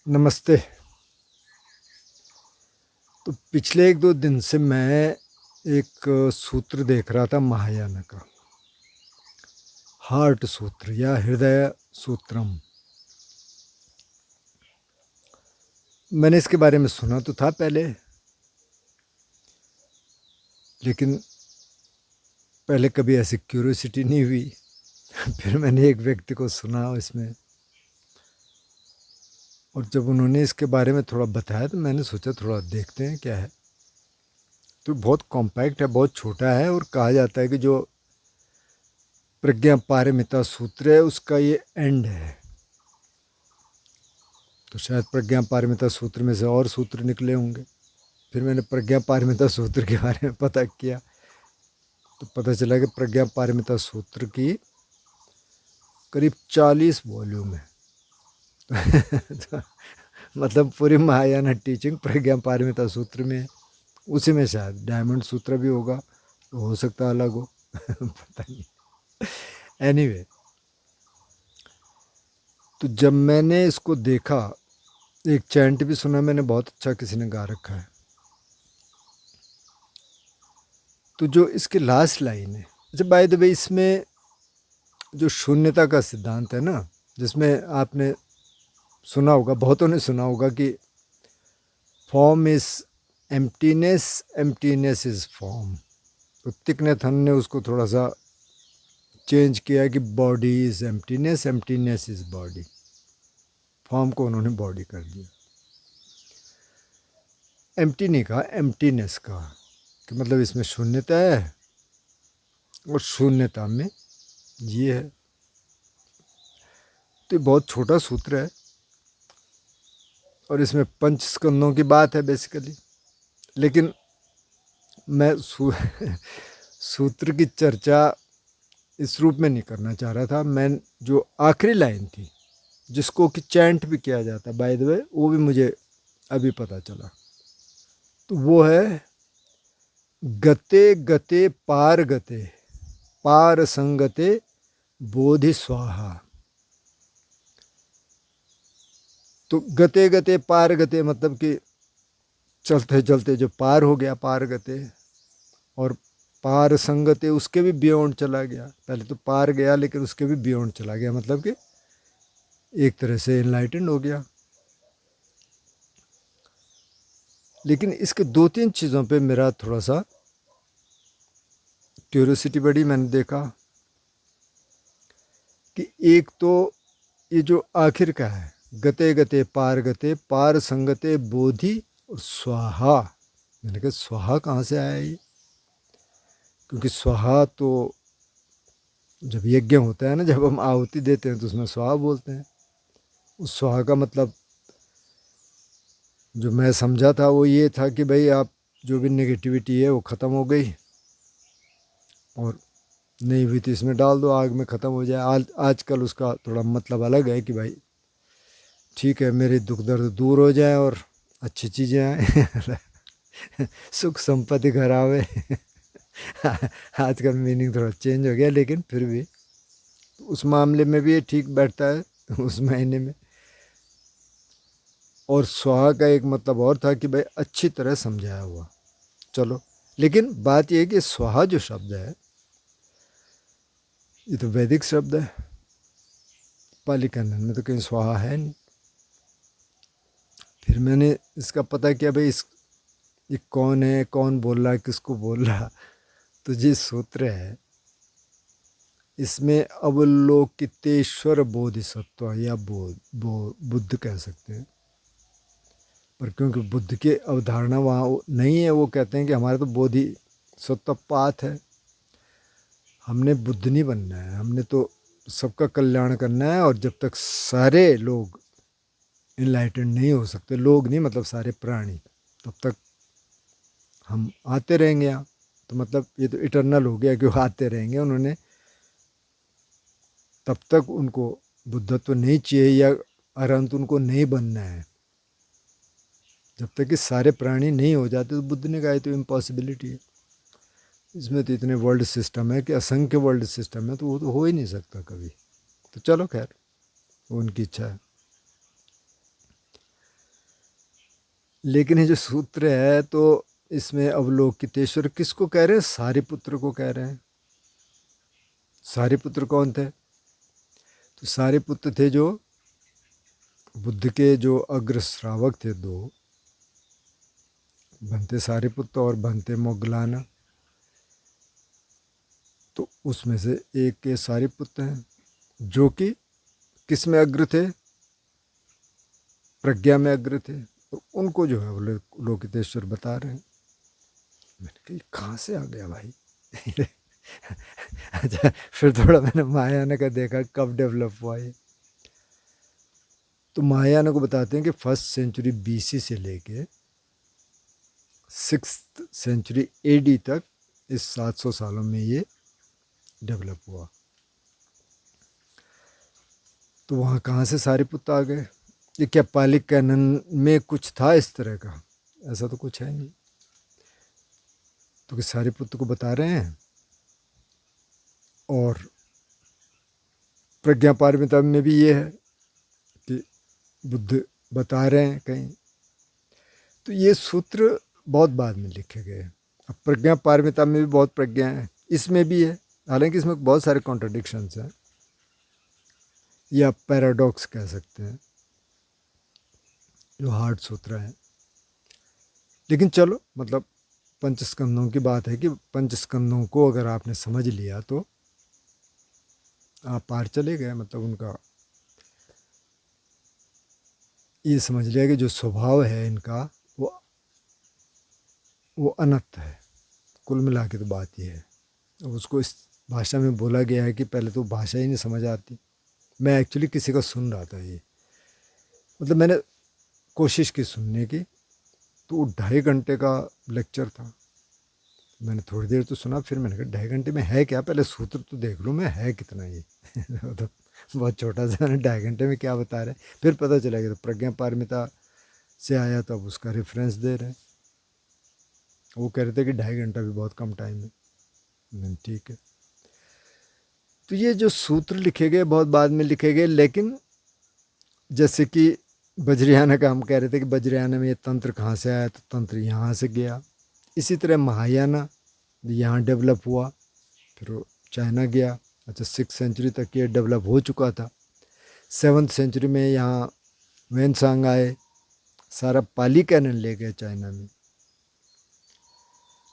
नमस्ते। तो पिछले 1-2 दिन से मैं एक सूत्र देख रहा था महायान का, हार्ट सूत्र या हृदय सूत्रम। मैंने इसके बारे में सुना तो था पहले, लेकिन पहले कभी ऐसी क्यूरियोसिटी नहीं हुई। फिर मैंने एक व्यक्ति को सुना इसमें, और जब उन्होंने इसके बारे में थोड़ा बताया तो मैंने सोचा थोड़ा देखते हैं क्या है। तो बहुत कॉम्पैक्ट है, बहुत छोटा है, और कहा जाता है कि जो प्रज्ञा पारमिता सूत्र है उसका ये एंड है। तो शायद प्रज्ञा पारमिता सूत्र में से और सूत्र निकले होंगे। फिर मैंने प्रज्ञा पारमिता सूत्र के बारे में पता किया तो पता चला कि प्रज्ञा पारमिता सूत्र की करीब 40 वॉल्यूम है। तो मतलब पूरी महायान टीचिंग प्रज्ञा पारमिता सूत्र में है। उसी में शायद डायमंड सूत्र भी होगा, तो हो सकता है अलग हो। पता नहीं। एनीवे, तो जब मैंने इसको देखा, एक चैंट भी सुना मैंने, बहुत अच्छा किसी ने गा रखा है। तो जो इसकी लास्ट लाइन है, अच्छा बाय द वे, इसमें जो शून्यता का सिद्धांत है ना, जिसमें आपने सुना होगा, बहुतों ने सुना होगा कि form is emptiness, emptiness is form. तो तिक नैथन ने उसको थोड़ा सा चेंज किया कि body is emptiness, emptiness is body. Form को उन्होंने बॉडी कर दिया। एम्प्टी नहीं कहा, एम्प्टीनेस कहा, कि मतलब इसमें शून्यता है और शून्यता में ये है। तो ये बहुत छोटा सूत्र है, और इसमें पंच स्कंदों की बात है बेसिकली। लेकिन मैं सूत्र की चर्चा इस रूप में नहीं करना चाह रहा था। मैं जो आखिरी लाइन थी, जिसको कि चैंट भी किया जाता है बाय द वे, वो भी मुझे अभी पता चला। तो वो है गते गते पार गते पार संगते बोधि स्वाहा। तो गते गते पार गते मतलब कि चलते चलते जो पार हो गया, पार गते, और पार संगते उसके भी बियॉन्ड चला गया। पहले तो पार गया, लेकिन उसके भी बियॉन्ड चला गया, मतलब कि एक तरह से इनलाइटेंड हो गया। लेकिन इसके 2-3 चीज़ों पे मेरा थोड़ा सा क्यूरियोसिटी बढ़ी। मैंने देखा कि एक तो ये जो आखिर का है, गते गते पार संगते बोधि और स्वाहा। मैंने कहा स्वाहा कहाँ से आया ये? क्योंकि स्वाहा तो जब यज्ञ होता है ना, जब हम आहुति देते हैं तो उसमें स्वाहा बोलते हैं। उस स्वाहा का मतलब जो मैं समझा था वो ये था कि भाई आप जो भी नेगेटिविटी है वो ख़त्म हो गई, और नहीं हुई तो इसमें डाल दो, आग में ख़त्म हो जाए। आजकल उसका थोड़ा मतलब अलग है कि भाई ठीक है, मेरे दुख दर्द दूर हो जाए और अच्छी चीज़ें आए। सुख संपत्ति घर आवे। आजकल मीनिंग थोड़ा चेंज हो गया, लेकिन फिर भी उस मामले में भी ये ठीक बैठता है उस महीने में। और स्वाहा का एक मतलब और था कि भाई अच्छी तरह समझाया हुआ। चलो, लेकिन बात यह है कि स्वाहा जो शब्द है ये तो वैदिक शब्द है। पाली कानन में तो कहीं स्वाहा है नहीं। फिर मैंने इसका पता किया, भाई ये कौन है, कौन बोल रहा है, किसको बोल रहा। तो ये सूत्र है, इसमें अवलोकितेश्वर बोधिसत्व या बुद्ध कह सकते हैं। पर क्योंकि बुद्ध की अवधारणा वहाँ नहीं है, वो कहते हैं कि हमारा तो बोधि सत्व पाथ है, हमने बुद्ध नहीं बनना है, हमने तो सबका कल्याण करना है। और जब तक सारे लोग इनलाइटेंड नहीं हो सकते, लोग नहीं मतलब सारे प्राणी, तब तक हम आते रहेंगे यहाँ। तो मतलब ये तो इटर्नल हो गया कि वो आते रहेंगे। उन्होंने तब तक उनको बुद्धत्व नहीं चाहिए या अरंत उनको नहीं बनना है, जब तक कि सारे प्राणी नहीं हो जाते। तो बुद्ध ने कहा तो इम्पॉसिबिलिटी है। इसमें तो इतने वर्ल्ड सिस्टम है कि असंख्य वर्ल्ड सिस्टम है, तो वो तो हो ही नहीं सकता कभी। तो चलो खैर, वो उनकी इच्छा है। लेकिन ये जो सूत्र है तो इसमें अवलोकितेश्वर किसको कह रहे हैं? सारिपुत्र को कह रहे हैं। सारिपुत्र कौन थे? तो सारिपुत्र थे जो बुद्ध के जो अग्र श्रावक थे दो, बनते सारिपुत्र और बनते मोगलाना। तो उसमें से एक के सारिपुत्र हैं जो कि किस में अग्र थे? प्रज्ञा में अग्र थे। तो उनको जो है वो लोकितेश्वर बता रहे हैं। मैंने कहा कहाँ से आ गया भाई? अच्छा, फिर थोड़ा मैंने महायान का देखा कब डेवलप हुआ ये। तो महायान को बताते हैं कि 1st सेंचुरी BC से लेके 6th सेंचुरी AD तक इस 700 सालों में ये डेवलप हुआ। तो वहाँ कहाँ से सारिपुत्र आ गए? ये क्या पाली कैनन में कुछ था इस तरह का? ऐसा तो कुछ है नहीं। तो कि सारिपुत्र को बता रहे हैं और प्रज्ञा पारमिता में भी ये है कि बुद्ध बता रहे हैं कहीं। तो ये सूत्र बहुत बाद में लिखे गए। अब प्रज्ञा पारमिता में भी बहुत प्रज्ञा है, इसमें भी है, हालांकि इसमें बहुत सारे कॉन्ट्रडिक्शंस हैं या पैराडॉक्स कह सकते हैं जो हार्ड सूत्र है। लेकिन चलो, मतलब पंचस्कंदों की बात है कि पंचस्कंदों को अगर आपने समझ लिया तो आप पार चले गए। मतलब उनका ये समझ लिया कि जो स्वभाव है इनका वो अनंत है। कुल मिला के तो बात ये है। अब उसको इस भाषा में बोला गया है कि पहले तो भाषा ही नहीं समझ आती। मैं एक्चुअली किसी का सुन रहा था ये, मतलब मैंने कोशिश की सुनने की, तो वो 2.5 घंटे का लेक्चर था। मैंने थोड़ी देर तो सुना, फिर मैंने कहा 2.5 घंटे में है क्या, पहले सूत्र तो देख लूँ मैं है कितना ये। तो बहुत छोटा सा, 2.5 घंटे में क्या बता रहे हैं। फिर पता चला कि तो प्रज्ञा पारमिता से आया, तो अब उसका रेफरेंस दे रहे हैं। वो कह रहे थे कि 2.5 घंटा भी बहुत कम टाइम है। ठीक है। तो ये जो सूत्र लिखे गए बहुत बाद में लिखे गए, लेकिन जैसे कि वज्रयान का हम कह रहे थे कि वज्रयान में ये तंत्र कहाँ से आया, तो तंत्र यहाँ से गया। इसी तरह महायान यहाँ डेवलप हुआ, फिर वो चाइना गया। अच्छा, 6th सेंचुरी तक ये डेवलप हो चुका था। 7th सेंचुरी में यहाँ वेनसांग आए, सारा पाली कैनन ले गए चाइना में।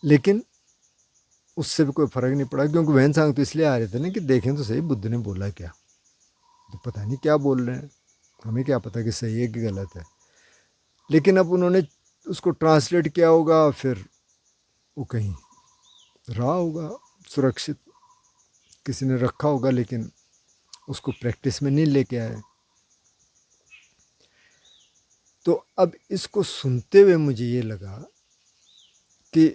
लेकिन उससे भी कोई फ़र्क नहीं पड़ा, क्योंकि वेनसांग तो इसलिए आ रहे थे ना कि देखें तो सही बुद्ध ने बोला क्या। तो पता नहीं क्या बोल रहे हैं, हमें क्या पता कि सही है कि गलत है। लेकिन अब उन्होंने उसको ट्रांसलेट किया होगा, फिर वो कहीं रहा होगा सुरक्षित, किसी ने रखा होगा, लेकिन उसको प्रैक्टिस में नहीं लेके आए। तो अब इसको सुनते हुए मुझे ये लगा कि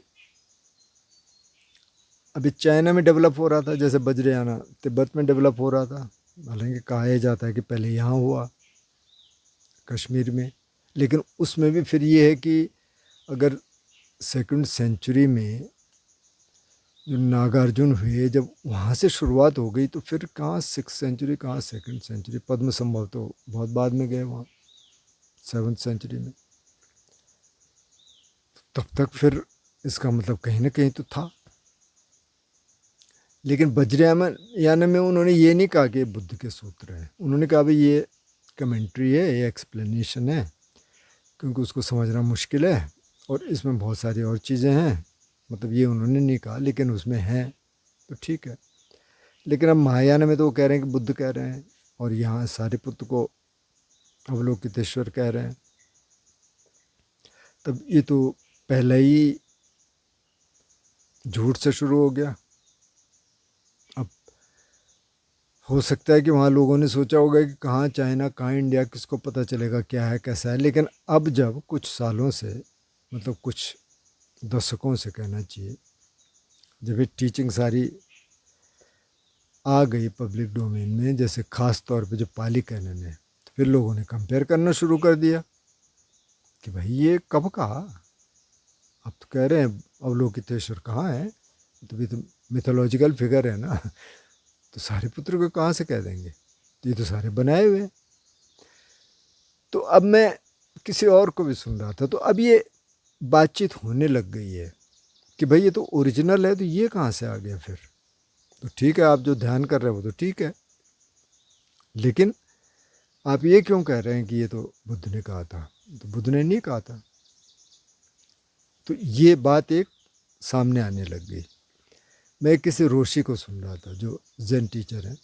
अभी चाइना में डेवलप हो रहा था, जैसे वज्रयाना तिब्बत में डेवलप हो रहा था। हालांकि कहा जाता है कि पहले यहाँ हुआ कश्मीर में, लेकिन उसमें भी फिर ये है कि अगर 2nd सेंचुरी में जो नागार्जुन हुए, जब वहाँ से शुरुआत हो गई, तो फिर कहाँ 6th सेंचुरी, कहाँ 2nd सेंचुरी। पद्म संभव तो बहुत बाद में गए वहाँ 7th सेंचुरी में। तब तक फिर इसका मतलब कहीं ना कहीं तो था। लेकिन वज्रयान में उन्होंने ये नहीं कहा कि ये बुद्ध के सूत्र हैं। उन्होंने कहा भाई ये कमेंट्री है, ये एक्सप्लेनेशन है, क्योंकि उसको समझना मुश्किल है और इसमें बहुत सारी और चीज़ें हैं। मतलब ये उन्होंने नहीं कहा, लेकिन उसमें है तो ठीक है। लेकिन अब महायान में तो वो कह रहे हैं कि बुद्ध कह रहे हैं, और यहाँ सारिपुत्र को अवलोकितेश्वर कह रहे हैं। तब ये तो पहले ही झूठ से शुरू हो गया। अब हो सकता है कि वहाँ लोगों ने सोचा होगा कि कहाँ चाइना, कहाँ इंडिया, किसको पता चलेगा क्या है कैसा है। लेकिन अब जब कुछ सालों से, मतलब कुछ दशकों से कहना चाहिए, जब ये टीचिंग सारी आ गई पब्लिक डोमेन में, जैसे ख़ास तौर पे जो पाली कैनन है, तो फिर लोगों ने कंपेयर करना शुरू कर दिया कि भाई ये कब कहा। अब तो कह रहे हैं अवलोकितेश्वर कहाँ है, तो भी तो मिथोलॉजिकल फिगर है ना, तो सारिपुत्र को कहाँ से कह देंगे, तो ये तो सारे बनाए हुए हैं। तो अब मैं किसी और को भी सुन रहा था। तो अब ये बातचीत होने लग गई है कि भाई ये तो ओरिजिनल है, तो ये कहाँ से आ गया फिर। तो ठीक है, आप जो ध्यान कर रहे हो वो तो ठीक है, लेकिन आप ये क्यों कह रहे हैं कि ये तो बुद्ध ने कहा था। तो बुद्ध ने नहीं कहा था। तो ये बात एक सामने आने लग गई। मैं किसी ऋषि को सुन रहा था जो जैन टीचर है,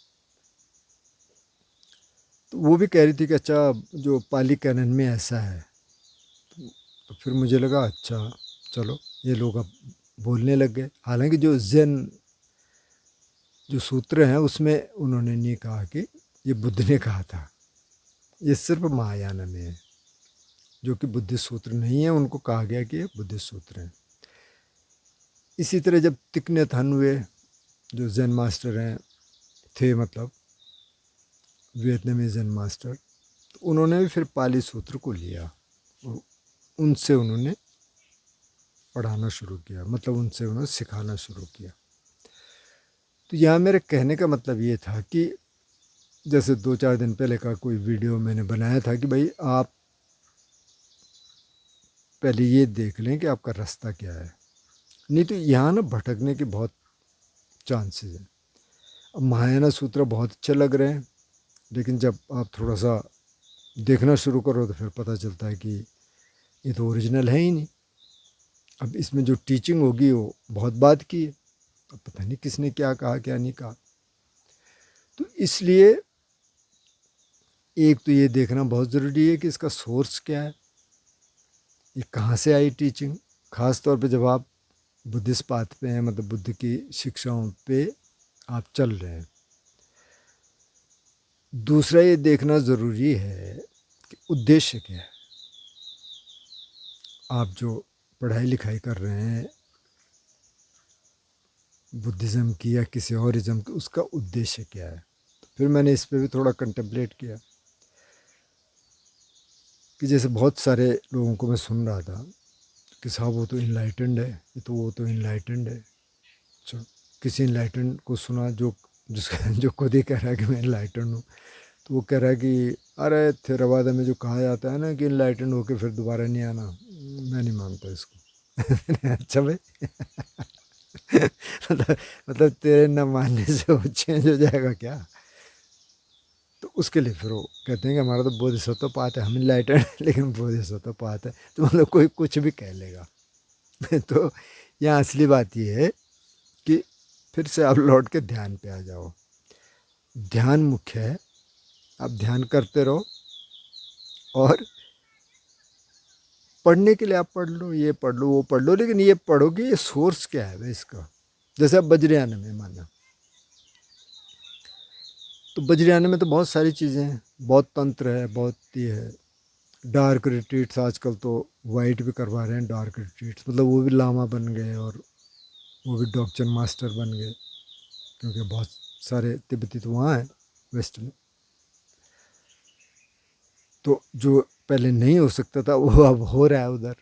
तो वो भी कह रही थी कि अच्छा जो पाली कैनन में ऐसा है। तो फिर मुझे लगा अच्छा चलो ये लोग अब बोलने लग गए। हालांकि जो जैन जो सूत्र हैं उसमें उन्होंने नहीं कहा कि ये बुद्ध ने कहा था, ये सिर्फ महायान में है। जो कि बुद्धिस्ट सूत्र नहीं है, उनको कहा गया कि ये बुद्धिस्ट सूत्र हैं। इसी तरह जब तिक न्यत हन हुए, जो जैन मास्टर हैं थे, मतलब वियतनामी जैन मास्टर, तो उन्होंने भी फिर पाली सूत्र को लिया और उनसे उन्होंने पढ़ाना शुरू किया, मतलब उनसे उन्होंने सिखाना शुरू किया। तो यहाँ मेरे कहने का मतलब ये था कि जैसे 2-4 दिन पहले का कोई वीडियो मैंने बनाया था कि भाई आप पहले ये देख लें कि आपका रास्ता क्या है, नहीं तो यहाँ ना भटकने के बहुत चांसेस हैं। अब महायाना सूत्र बहुत अच्छे लग रहे हैं, लेकिन जब आप थोड़ा सा देखना शुरू करो तो फिर पता चलता है कि ये तो ओरिजिनल है ही नहीं। अब इसमें जो टीचिंग होगी वो बहुत बात की है, अब पता नहीं किसने क्या कहा क्या नहीं कहा। तो इसलिए एक तो ये देखना बहुत ज़रूरी है कि इसका सोर्स क्या है, ये कहाँ से आई टीचिंग, ख़ास तौर पे जब आप बुद्धिस्ट पाथ पे हैं, मतलब बुद्ध की शिक्षाओं पे आप चल रहे हैं। दूसरा ये देखना ज़रूरी है कि उद्देश्य क्या है। आप जो पढ़ाई लिखाई कर रहे हैं बुद्धिज़्म की या किसी और इज़म की, उसका उद्देश्य क्या है। तो फिर मैंने इस पे भी थोड़ा कंटेम्पलेट किया कि जैसे बहुत सारे लोगों को मैं सुन रहा था कि साहब वो तो इनलाइटेंड है, ये तो वो तो इनलाइटेंड है। अच्छा, किसी इनलाइटेंड को सुना जो जिसका जो खुद ही कह रहा है कि मैं इनलाइटेंड हूँ, तो वो कह रहा है कि अरे थेरावाद में जो कहा जाता है ना कि इनलाइटेंड होके फिर दोबारा नहीं आना, मैं नहीं मानता इसको। अच्छा भाई। मतलब तेरे न मानने से वो चेंज हो जाएगा क्या। तो उसके लिए फिर वो कहते हैं कि हमारा तो बोधिसत्व पात है, हम इनलाइटेंड लेकिन बोधिसत्व पात है, तो मतलब कोई कुछ भी कह लेगा। तो यहाँ असली बात ये है कि फिर से आप लौट के ध्यान पे आ जाओ। ध्यान मुख्य है, आप ध्यान करते रहो और पढ़ने के लिए आप पढ़ लो, ये पढ़ लो वो पढ़ लो, लेकिन ये पढ़ो कि ये सोर्स क्या है भाई इसका। जैसे अब वज्रयान में माना, तो वज्रयान में तो बहुत सारी चीज़ें हैं, बहुत तंत्र है, बहुत ये है। डार्क रिट्रीट्स आजकल तो वाइट भी करवा रहे हैं, डार्क रिट्रीट्स, मतलब वो भी लामा बन गए और वो भी डॉक्चन मास्टर बन गए, क्योंकि बहुत सारे तिब्बती तो वहाँ हैं वेस्ट में। तो जो पहले नहीं हो सकता था वो अब हो रहा है उधर।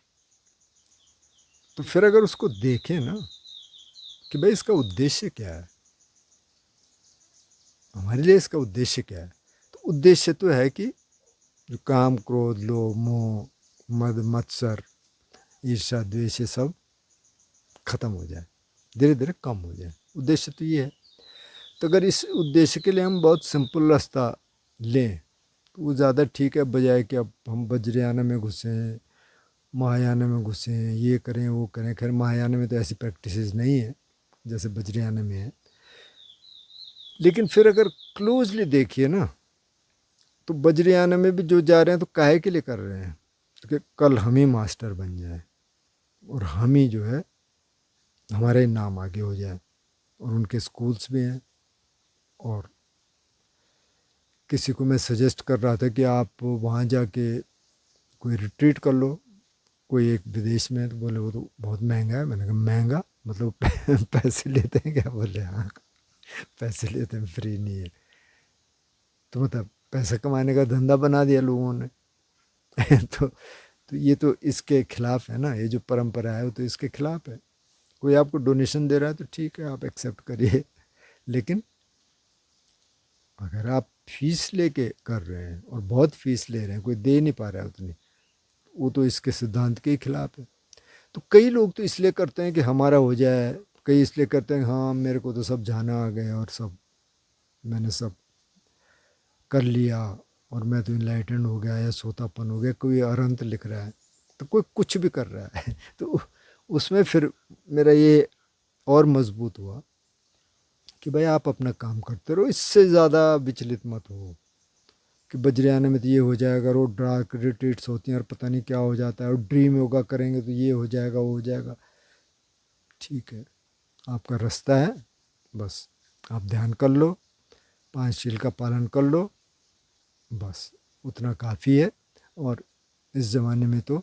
तो फिर अगर उसको देखें ना कि भाई इसका उद्देश्य क्या है, हमारे लिए इसका उद्देश्य क्या है, तो उद्देश्य तो है कि जो काम क्रोध लोभ मोह मद मत्सर ईर्ष्या द्वेष ये सब खत्म हो जाए, धीरे धीरे कम हो जाए। उद्देश्य तो ये है। तो अगर इस उद्देश्य के लिए हम बहुत सिंपल रास्ता लें तो वो ज़्यादा ठीक है, बजाय कि अब हम वज्रयान में घुसें, महायान में घुसें, ये करें वो करें। खैर महायान में तो ऐसी प्रैक्टिसेस नहीं है जैसे वज्रयान में है, लेकिन फिर अगर क्लोजली देखिए ना तो वज्रयान में भी जो जा रहे हैं तो काहे के लिए कर रहे हैं, क्योंकि कल हम ही मास्टर बन जाए और हम ही जो है हमारे नाम आगे हो जाए। और उनके स्कूल्स भी हैं। और किसी को मैं सजेस्ट कर रहा था कि आप वहाँ जाके कोई रिट्रीट कर लो, कोई एक विदेश में, तो बोले वो तो बहुत महंगा है। मैंने कहा महंगा मतलब पैसे लेते हैं क्या, बोले हाँ पैसे लेते हैं, फ्री नहीं है। तो मतलब पैसा कमाने का धंधा बना दिया लोगों ने। तो ये तो इसके खिलाफ है ना, ये जो परंपरा है वो तो इसके खिलाफ है। कोई आपको डोनेशन दे रहा है तो ठीक है आप एक्सेप्ट करिए, लेकिन अगर आप फीस लेके कर रहे हैं और बहुत फीस ले रहे हैं, कोई दे नहीं पा रहा है उतनी, वो तो इसके सिद्धांत के खिलाफ है। तो कई लोग तो इसलिए करते हैं कि हमारा हो जाए, कई इसलिए करते हैं हाँ मेरे को तो सब जाना आ गया और सब मैंने सब कर लिया और मैं तो इनलाइटेंड हो गया या सोतापन हो गया। कोई अरंत लिख रहा है तो कोई कुछ भी कर रहा है तो उसमें फिर मेरा ये और मजबूत हुआ कि भाई आप अपना काम करते रहो, इससे ज़्यादा विचलित मत हो कि बज्रयान में तो ये हो जाएगा, रोड डार्क रिट्रीट्स होती हैं और पता नहीं क्या हो जाता है, और ड्रीम योगा करेंगे तो ये हो जाएगा वो हो जाएगा। ठीक है, आपका रास्ता है, बस आप ध्यान कर लो, 5 शील का पालन कर लो, बस उतना काफ़ी है। और इस ज़माने में तो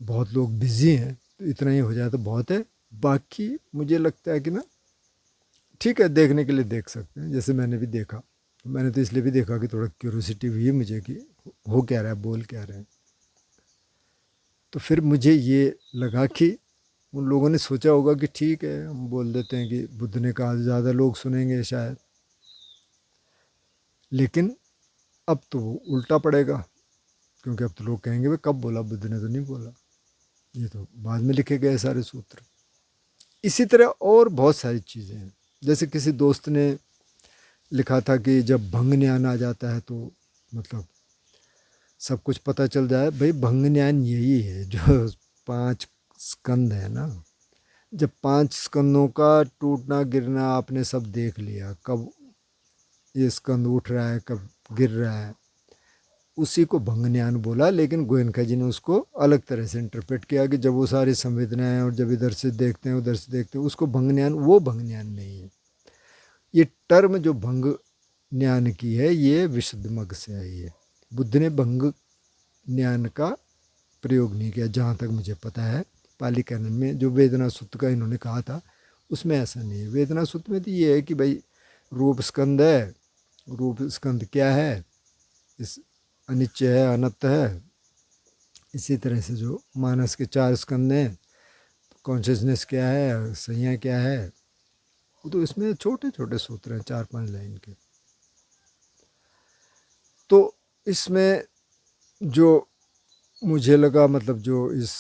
बहुत लोग बिज़ी हैं, तो इतना ही हो जाए तो बहुत है। बाकी मुझे लगता है कि ना ठीक है, देखने के लिए देख सकते हैं, जैसे मैंने भी देखा। मैंने तो इसलिए भी देखा कि थोड़ा क्यूरोसिटी हुई मुझे कि हो क्या रहा है, बोल क्या रहे हैं। तो फिर मुझे ये लगा कि उन लोगों ने सोचा होगा कि ठीक है हम बोल देते हैं कि बुद्ध ने कहा, ज़्यादा लोग सुनेंगे शायद, लेकिन अब तो वो उल्टा पड़ेगा, क्योंकि अब तो लोग कहेंगे भाई कब बोला, बुद्ध ने तो नहीं बोला, ये तो बाद में लिखे गए सारे सूत्र। इसी तरह और बहुत सारी चीज़ें हैं। जैसे किसी दोस्त ने लिखा था कि जब भंग ज्ञान आ जाता है तो मतलब सब कुछ पता चल जाए। भाई भंग ज्ञान यही है जो 5 स्कंद है ना, जब 5 स्कंदों का टूटना गिरना आपने सब देख लिया, कब ये स्कंद उठ रहा है कब गिर रहा है, उसी को भंग ज्ञान बोला। लेकिन गोयनका जी ने उसको अलग तरह से इंटरप्रेट किया कि जब वो सारी संवेदनाएं और जब इधर से देखते हैं उधर से देखते हैं, उसको भंग ज्ञान, वो भंग ज्ञान नहीं है। ये टर्म जो भंग ज्ञान की है ये विशुद्ध मग से आई है। बुद्ध ने भंग ज्ञान का प्रयोग नहीं किया जहाँ तक मुझे पता है। पाली कैनन में जो वेदना सूत्र का इन्होंने कहा था उसमें ऐसा नहीं है। वेदना सूत्र में तो ये है कि भाई रूप स्कंद है, रूप स्कंद क्या है, इस अनित्य है अनंत है। इसी तरह से जो मानस के 4 स्कंद हैं, कॉन्शियसनेस क्या है, संज्ञा क्या है, वो तो इसमें छोटे छोटे सूत्र हैं 4-5 लाइन के। तो इसमें जो मुझे लगा मतलब जो इस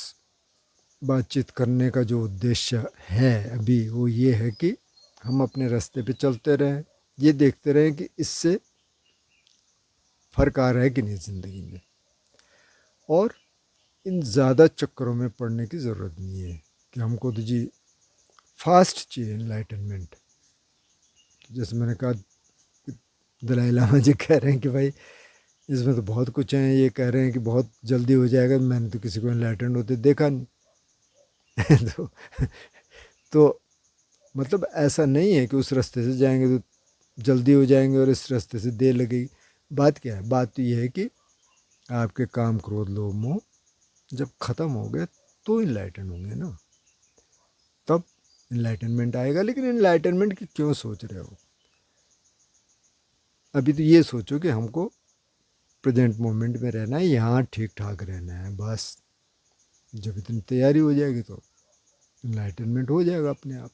बातचीत करने का जो उद्देश्य है अभी वो ये है कि हम अपने रास्ते पे चलते रहें, ये देखते रहें कि इससे फ़र्क आ रहा है कि नहीं ज़िंदगी में, और इन ज़्यादा चक्करों में पड़ने की ज़रूरत नहीं है कि हमको तो जी फास्ट चाहिए इनलाइटनमेंट। जैसे मैंने कहा दलाई लामा जी कह रहे हैं कि भाई इसमें तो बहुत कुछ है, ये कह रहे हैं कि बहुत जल्दी हो जाएगा, मैंने तो किसी को इनलाइटेंड होते देखा नहीं तो मतलब ऐसा नहीं है कि उस रास्ते से जाएंगे तो जल्दी हो जाएंगे और इस रास्ते से देर लगेगी। बात क्या है, बात तो ये है कि आपके काम क्रोध लोभ मोह जब ख़त्म हो गए तो इनलाइटन होंगे ना, तब इनलाइटनमेंट आएगा। लेकिन इनलाइटनमेंट की क्यों सोच रहे हो, अभी तो ये सोचो कि हमको प्रेजेंट मोमेंट में रहना है, यहाँ ठीक ठाक रहना है बस। जब इतनी तैयारी हो जाएगी तो इनलाइटनमेंट हो जाएगा अपने आप।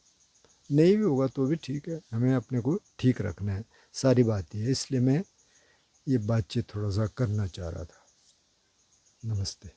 नहीं भी होगा तो भी ठीक है, हमें अपने को ठीक रखना है। सारी बात ये है, इसलिए मैं ये बातचीत थोड़ा सा करना चाह रहा था। नमस्ते।